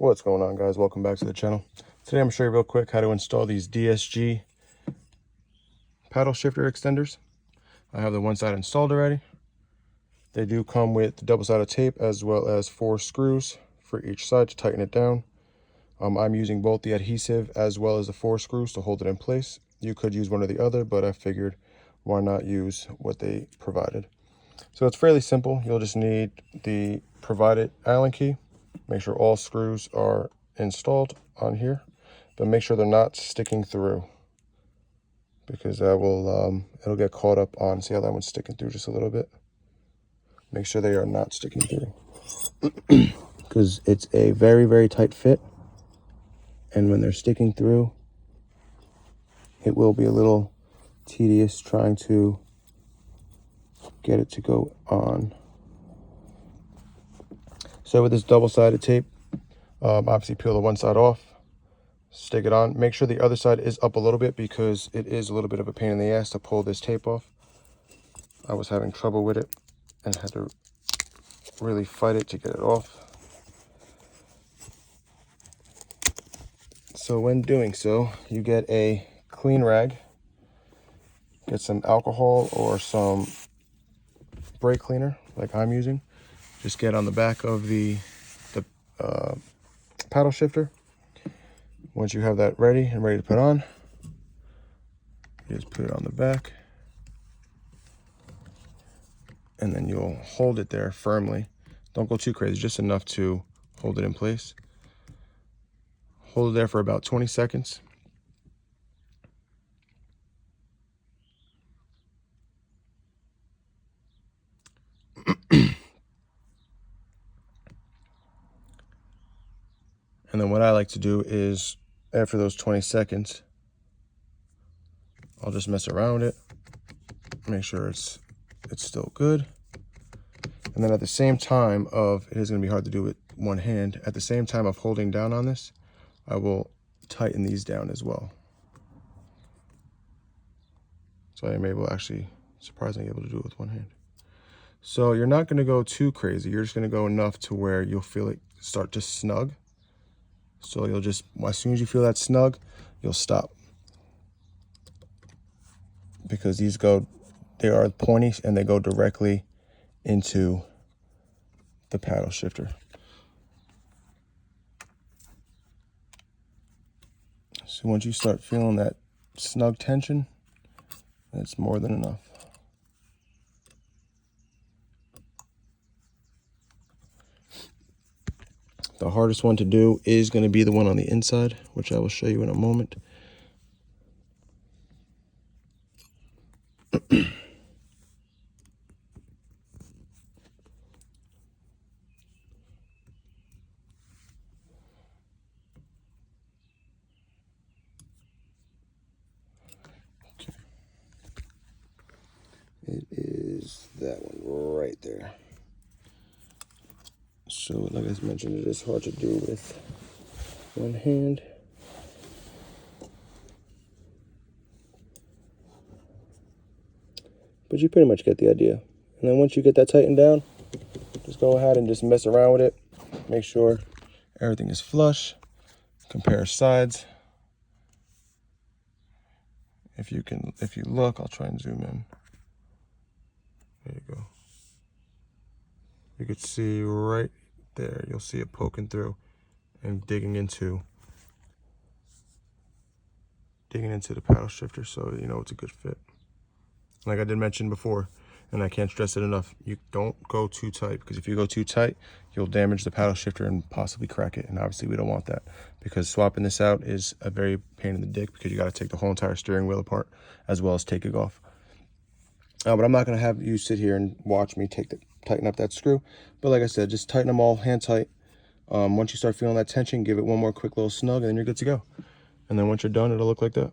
What's going on, guys? Welcome back to the channel. Today I'm going to show you real quick how to install these DSG paddle shifter extenders. I have the one side installed already. They do come with double-sided tape as well as 4 screws for each side to tighten it down. I'm using both the adhesive as well as the 4 screws to hold it in place. You could use one or the other, but I figured why not use what they provided. So it's fairly simple. You'll just need the provided Allen key. Make sure all screws are installed on here, but make sure they're not sticking through, because that will it'll get caught up on, see how that one's sticking through just a little bit. Make sure they are not sticking through because it's a very, very tight fit, and when they're sticking through, it will be a little tedious trying to get it to go on. So with this double-sided tape, obviously peel the one side off, stick it on. Make sure the other side is up a little bit because it is a little bit of a pain in the ass to pull this tape off. I was having trouble with it and had to really fight it to get it off. So when doing so, you get a clean rag, get some alcohol or some brake cleaner like I'm using. Just get on the back of the paddle shifter. Once you have that ready and ready to put on, you just put it on the back, and then you'll hold it there firmly. Don't go too crazy, just enough to hold it in place. Hold it there for about 20 seconds. And then what I like to do is, after those 20 seconds, I'll just mess around with it, make sure it's still good. And then at the same time of, it is going to be hard to do with one hand, at the same time of holding down on this, I will tighten these down as well. So I am able, actually, surprisingly able to do it with one hand. So you're not going to go too crazy. You're just going to go enough to where you'll feel it start to snug. So you'll just, as soon as you feel that snug, you'll stop. Because these they are pointy and they go directly into the paddle shifter. So once you start feeling that snug tension, that's more than enough. The hardest one to do is going to be the one on the inside, which I will show you in a moment. Okay. It is that one right there. So like I mentioned, it is hard to do with one hand. But you pretty much get the idea. And then once you get that tightened down, just go ahead and just mess around with it. Make sure everything is flush. Compare sides. If you look, I'll try and zoom in. There you go. You could see right there, you'll see it poking through and digging into the paddle shifter, so you know it's a good fit. Like I did mention before, and I can't stress it enough, you don't go too tight, because if you go too tight, you'll damage the paddle shifter and possibly crack it, and obviously we don't want that, because swapping this out is a very pain in the dick, because you got to take the whole entire steering wheel apart as well as take it off. But I'm not going to have you sit here and watch me tighten up that screw. But like I said, just tighten them all hand tight. Once you start feeling that tension, give it one more quick little snug, and then you're good to go. And then once you're done, it'll look like that.